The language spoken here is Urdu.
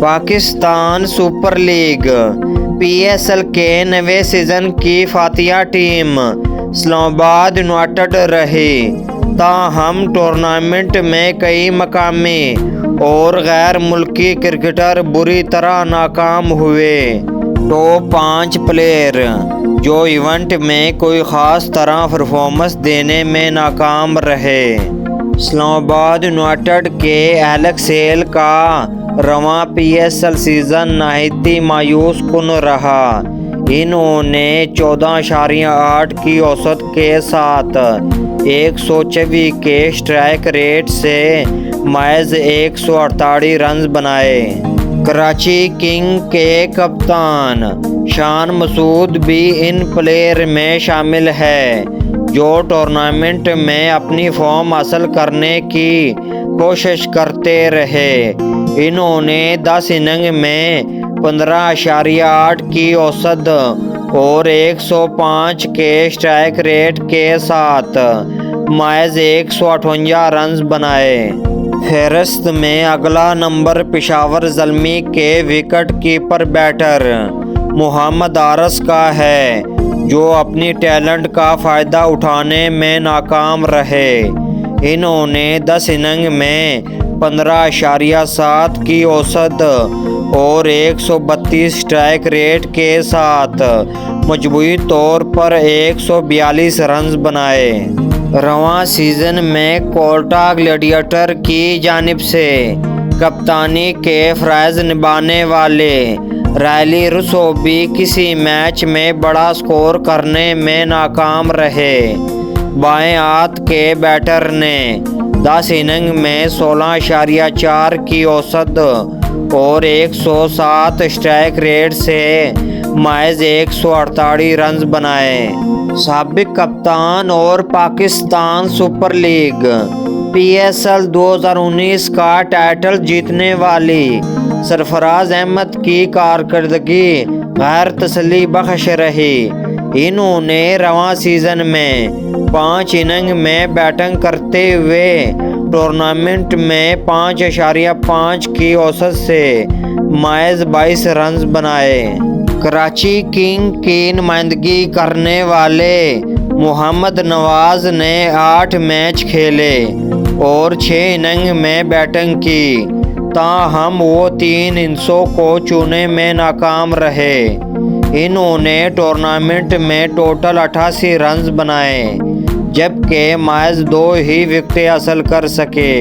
Pakistan super league P S L کے نویں سیزن کی فاتحہ ٹیم اسلام آباد یونائیٹڈ رہی، تاہم ٹورنامنٹ میں کئی مقامی اور غیر ملکی کرکٹر بری طرح ناکام ہوئے۔ ٹاپ 5 پلیئر جو ایونٹ میں کوئی خاص طرح پرفارمنس دینے میں ناکام رہے۔ اسلام آباد یونائیٹڈ کے ایلیکس ہیل کا رواں پی ایس ایل سیزن نہایت مایوس کن رہا۔ انہوں نے 14.8 کی اوسط کے ساتھ 124 کے اسٹرائک ریٹ سے محض 148 رنز بنائے۔ کراچی کنگ کے کپتان شان مسعود بھی ان پلیئر میں شامل ہے جو ٹورنامنٹ میں اپنی فارم حاصل کرنے کی کوشش کرتے رہے۔ انہوں نے 10 اننگ میں 15.8 کی اوسط اور 105 کے اسٹرائک ریٹ کے ساتھ محض 158 رنز بنائے۔ فہرست میں اگلا نمبر پشاور زلمی کے وکٹ کیپر بیٹر محمد حارث کا ہے، جو اپنی ٹیلنٹ کا فائدہ اٹھانے میں ناکام رہے۔ انہوں نے 10 اننگ میں 15.7 کی اوسط اور 132 اسٹرائک ریٹ کے ساتھ مجموعی طور پر 142 رنز بنائے۔ رواں سیزن میں کوئٹہ گلیڈیٹر کی جانب سے کپتانی کے فرائض نبھانے والے رائلی روسو بھی کسی میچ میں بڑا سکور کرنے میں ناکام رہے۔ بائیں ہاتھ کے بیٹر نے 10 اننگ میں 16.4 کی اوسط اور 107 اسٹرائک ریٹ سے محض 148 رنز بنائے۔ سابق کپتان اور Pakistan super league P S L 2019 کا ٹائٹل جیتنے والی سرفراز احمد کی کارکردگی غیر تسلی بخش رہی۔ انہوں نے رواں سیزن میں 5 اننگ میں بیٹنگ کرتے ہوئے ٹورنامنٹ میں 5.5 کی اوسط سے محض 22 رنز بنائے۔ کراچی کنگ کی نمائندگی کرنے والے محمد نواز نے 8 میچ کھیلے اور 6 اننگ میں بیٹنگ کی، تاہم وہ 3 اننگوں کو چھونے میں ناکام رہے۔ انہوں نے ٹورنامنٹ میں ٹوٹل 88 رنز بنائے، جبکہ محض 2 ہی وکٹیں حاصل کر سکے۔